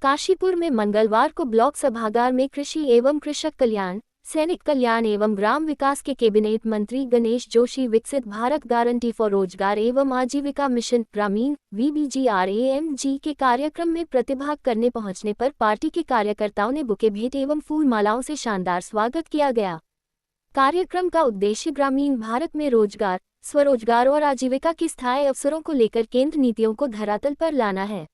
काशीपुर में मंगलवार को ब्लॉक सभागार में कृषि एवं कृषक कल्याण, सैनिक कल्याण एवं ग्राम विकास के कैबिनेट मंत्री गणेश जोशी विकसित भारत गारंटी फॉर रोजगार एवं आजीविका मिशन ग्रामीण VBGRAMG के कार्यक्रम में प्रतिभाग करने पहुंचने पर पार्टी के कार्यकर्ताओं ने बुके भेंट एवं फूल मालाओं से शानदार स्वागत किया गया। कार्यक्रम का उद्देश्य ग्रामीण भारत में रोजगार, स्वरोजगार और आजीविका के स्थायी अवसरों को लेकर केंद्र नीतियों को धरातल पर लाना है।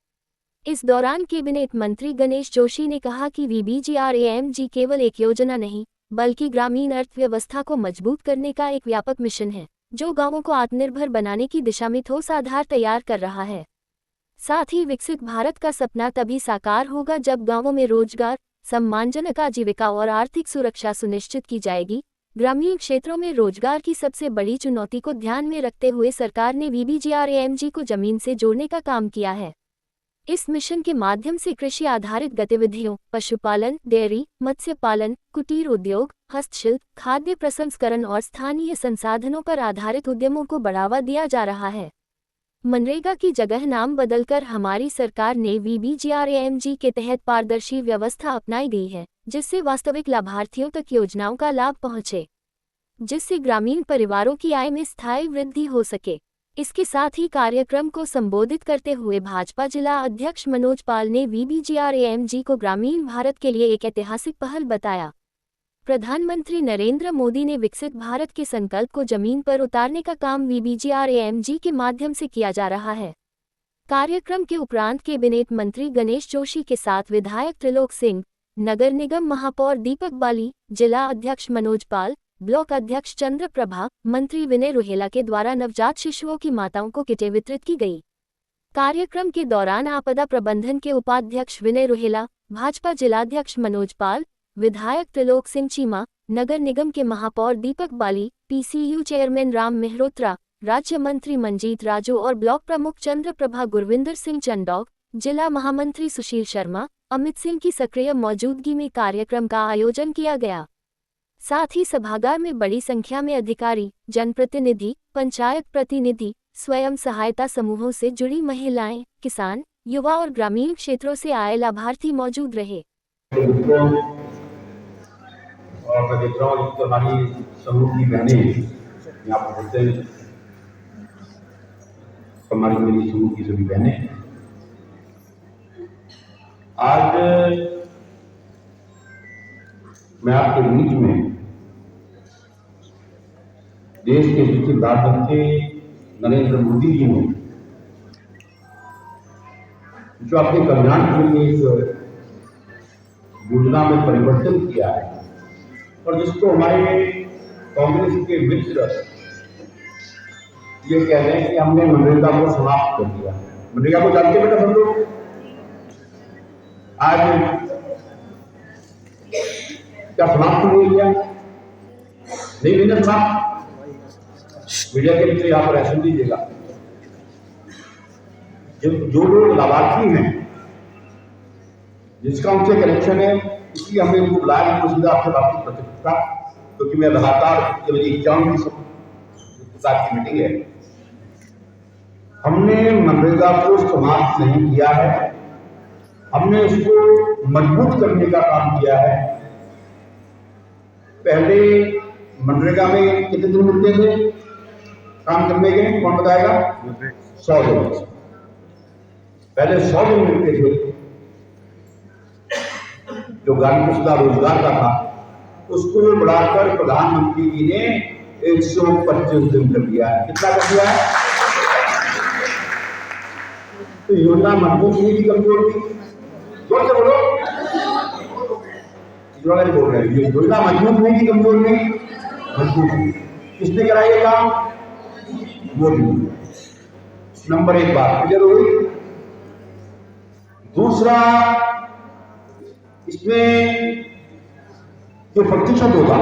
इस दौरान कैबिनेट मंत्री गणेश जोशी ने कहा कि VBGRAMG केवल एक योजना नहीं, बल्कि ग्रामीण अर्थव्यवस्था को मजबूत करने का एक व्यापक मिशन है, जो गांवों को आत्मनिर्भर बनाने की दिशा में ठोस आधार तैयार कर रहा है। साथ ही विकसित भारत का सपना तभी साकार होगा जब गांवों में रोजगार, सम्मानजनक आजीविका और आर्थिक सुरक्षा सुनिश्चित की जाएगी। ग्रामीण क्षेत्रों में रोजगार की सबसे बड़ी चुनौती को ध्यान में रखते हुए सरकार ने VBGRAMG को जमीन से जोड़ने का काम किया है। इस मिशन के माध्यम से कृषि आधारित गतिविधियों, पशुपालन, डेयरी, मत्स्य पालन, कुटीर उद्योग, हस्तशिल्प, खाद्य प्रसंस्करण और स्थानीय संसाधनों पर आधारित उद्यमों को बढ़ावा दिया जा रहा है। मनरेगा की जगह नाम बदलकर हमारी सरकार ने VBGRAMG के तहत पारदर्शी व्यवस्था अपनाई गई है, जिससे वास्तविक लाभार्थियों तक योजनाओं का लाभ पहुंचे, जिससे ग्रामीण परिवारों की आय में स्थायी वृद्धि हो सके। इसके साथ ही कार्यक्रम को संबोधित करते हुए भाजपा जिला अध्यक्ष मनोज पाल ने VBGRAMG को ग्रामीण भारत के लिए एक ऐतिहासिक पहल बताया। प्रधानमंत्री नरेंद्र मोदी ने विकसित भारत के संकल्प को जमीन पर उतारने का काम VBGRAMG के माध्यम से किया जा रहा है। कार्यक्रम के उपरांत कैबिनेट मंत्री गणेश जोशी के साथ विधायक त्रिलोक सिंह, नगर निगम महापौर दीपक बाली, जिला अध्यक्ष मनोज पाल, ब्लॉक अध्यक्ष चंद्र प्रभा, मंत्री विनय रुहेला के द्वारा नवजात शिशुओं की माताओं को किटें वितरित की गई। कार्यक्रम के दौरान आपदा प्रबंधन के उपाध्यक्ष विनय रुहेला, भाजपा जिलाध्यक्ष मनोज पाल, विधायक त्रिलोक सिंह चीमा, नगर निगम के महापौर दीपक बाली, PCU चेयरमैन राम मेहरोत्रा, राज्य मंत्री मंजीत राजू और ब्लॉक प्रमुख चंद्र प्रभा गुरविंदर सिंह चंडौक, जिला महामंत्री सुशील शर्मा, अमित सिंह की सक्रिय मौजूदगी में कार्यक्रम का आयोजन किया गया। साथ ही सभागार में बड़ी संख्या में अधिकारी, जनप्रतिनिधि, पंचायत प्रतिनिधि, स्वयं सहायता समूहों से जुड़ी महिलाएं, किसान, युवा और ग्रामीण क्षेत्रों से आए लाभार्थी मौजूद रहे। और मैं देख रहा हूँ तो हमारी समूह की बहनें यहाँ पर होते हैं, हमारी मेरी समूह की सभी बहनें आज मैं आपके बीच में देश के विकसित प्रधानमंत्री नरेंद्र मोदी जी ने जो अपने कल्याण के लिए एक योजना में परिवर्तन किया है और जिसको हमारे कांग्रेस के मित्र ये कह रहे हैं कि हमने मनरेगा को समाप्त कर दिया। मनरेगा को जानते बेटा सब लोग? आज क्या समाप्त हो गया? नहीं नहीं समाप्त। मीडिया के मित्र यहाँ पर ऐसा दीजिएगा, जो लोग लाभार्थी हैं जिसका उनसे कनेक्शन है, इसलिए हमने उनको बुलाया, उनको सीधा आपसे बातचीत कर सकता, क्योंकि मैं लगातार ये मेरी एग्जाम की मीटिंग है। हमने मनरेगा को समाप्त नहीं किया है, हमने उसको मजबूत करने का काम किया है। पहले मनरेगा में कितने दिन मिलते थे काम करने के? कौन बताएगा? 100 दिन। पहले 100 दिन मिलते थे। जो गारंटी रोजगार का था उसको बढ़ाकर प्रधानमंत्री जी ने 125 दिन कर दिया है। कितना कर दिया है? तो योजना मजबूत हुई कि कमजोर थी? जोर से बोलो, बोल रहे हैं। योजना मजबूत हुई कि कमजोर हुई? मजबूत हुई। किसने कराई ये काम? मोदी। नंबर 1 बात क्लियर हुई। दूसरा, इसमें जो प्रतिशत होगा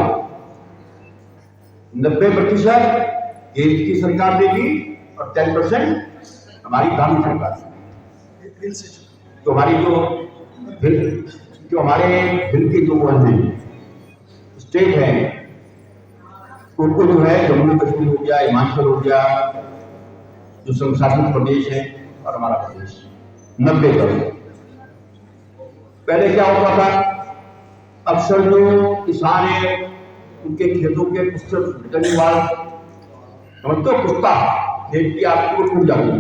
90% केंद्र की सरकार देगी और 10% हमारी दानी सरकार। तो हमारी जो हमारे बिल के जो स्टेट है उनको जो है जम्मू कश्मीर हो गया, हिमाचल हो गया, जो संशासित प्रदेश है और हमारा प्रदेश 90%। पहले क्या होता था, अक्सर जो किसान है उनके खेतों के रिटर्निंग वाल समझते हो, कुत्ता खेत की आपको टूट जाती है।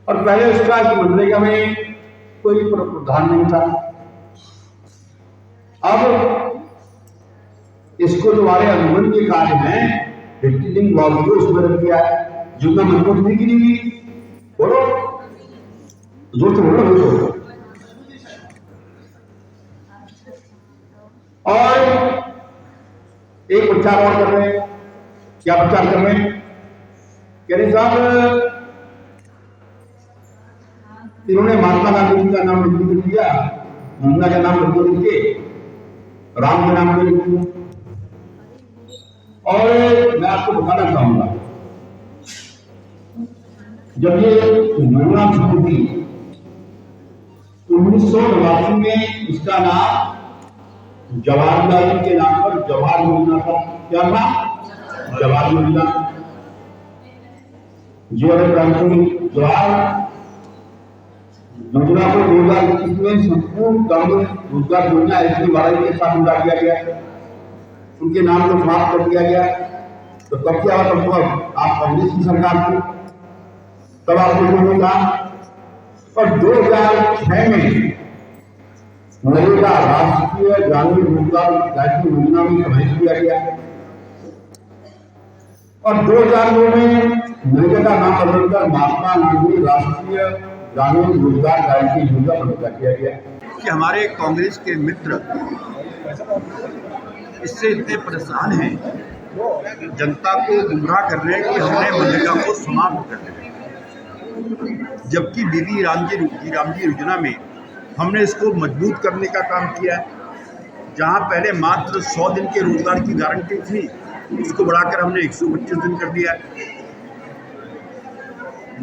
और पहले उसका मनरेगा में कोई प्रावधान नहीं था। अब इसको जो हमारे अनुबंध के कार्य में रिटर्निंग वाल को उसमें रख दिया है, जो मैं मजबूत नहीं गिरी। बोलो जोर से बोलो, जोर से बोलो। और एक प्रचार और कर रहे हैं। क्या प्रचार कर रहे हैं? कह रहे साहब इन्होंने महात्मा गांधी जी का नाम लिख दिया, गंगा का नाम लिख के, राम के नाम पे लिख दिया। और मैं आपको बताना चाहूंगा, जब ये योजना शुरू हुई 1989 में, इसका नाम जवाहरलाल जी के नाम पर जवाहर योजना था। क्या था? जवाहर योजना। जवाहर क्रांति जवाहर योजना को 2021 में संपूर्ण ग्रामीण रोजगार योजना ऐसी बढ़ाई के साथ मिला दिया गया, उनके नाम को समाप्त कर दिया गया। तो तब क्या हुआ? तब आप कांग्रेस की सरकार थी, तब आपने जो कहा। और 2006 में नरेगा राष्ट्रीय ग्रामीण रोजगार गारंटी योजना में समाहित किया गया। और 2009 में नरेगा का नाम बदलकर महात्मा गांधी राष्ट्रीय ग्रामीण रोजगार गारंटी योजना बना किया गया। कि हमारे कांग्रेस के मित्र इससे इतने परेशान हैं, जनता को गुमराह कर रहे हैं कि हमने मनरेगा को समाप्त कर दिया, जबकि बीबी राम जी योजना में हमने इसको मजबूत करने का काम किया है। जहां पहले मात्र 100 दिन के रोजगार की गारंटी थी, उसको बढ़ाकर हमने 125 दिन कर दिया है।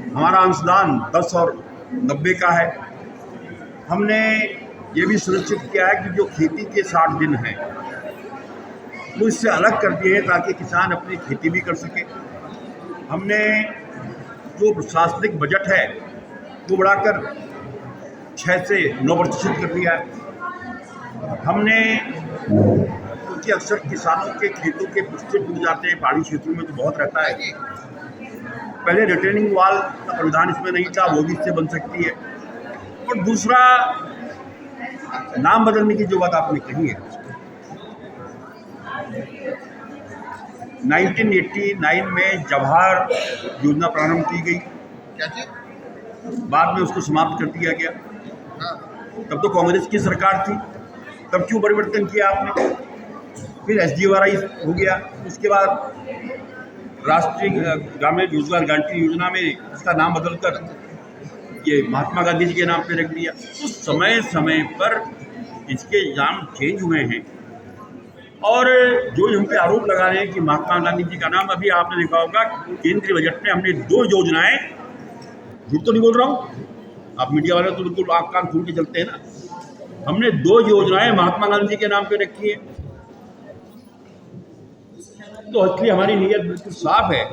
हमारा अंशदान 10 और 90 का है। हमने ये भी सुनिश्चित किया है कि जो खेती के 60 दिन हैं वो इससे अलग कर दिए हैं, ताकि किसान अपनी खेती भी कर सके। हमने जो प्रशासनिक बजट है वो बढ़ाकर 6 से 9% कर दिया है। हमने, क्योंकि अक्सर किसानों के खेतों के पुष्टे डूब जाते हैं, पहाड़ी क्षेत्रों में तो बहुत रहता है, पहले रिटर्निंग वाल का प्रावधान इसमें नहीं था, वो भी इससे बन सकती है। और दूसरा, नाम बदलने की जो बात आपने कही है, 1989 में जवाहर योजना प्रारंभ की गई, बाद में उसको समाप्त कर दिया गया। तब तो कांग्रेस की सरकार थी, तब क्यों परिवर्तन किया आपने? फिर SGRI हो गया, उसके बाद राष्ट्रीय ग्रामीण रोजगार गारंटी योजना में इसका नाम बदलकर ये महात्मा गांधी जी के नाम पे रख दिया। तो समय समय पर इसके नाम चेंज हुए हैं। और जो हम पे आरोप लगा रहे हैं कि महात्मा गांधी जी का नाम, अभी आपने देखा होगा केंद्रीय बजट में हमने 2 योजनाएं, झूठ तो नहीं बोल रहा हूँ, आप मीडिया वाले तो बिल्कुल आँख कान खोल के चलते हैं ना, हमने 2 योजनाएं महात्मा गांधी जी के नाम पे रखी है। तो इसलिए हमारी नीयत बिल्कुल साफ है।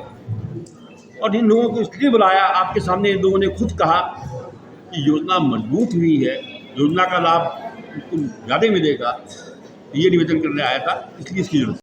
और इन लोगों को इसलिए बुलाया, आपके सामने इन लोगों ने खुद कहा कि योजना मजबूत हुई है, योजना का लाभ बिल्कुल ज़्यादा मिलेगा, ये निवेदन करने आया था, इसलिए इसकी जरूरत।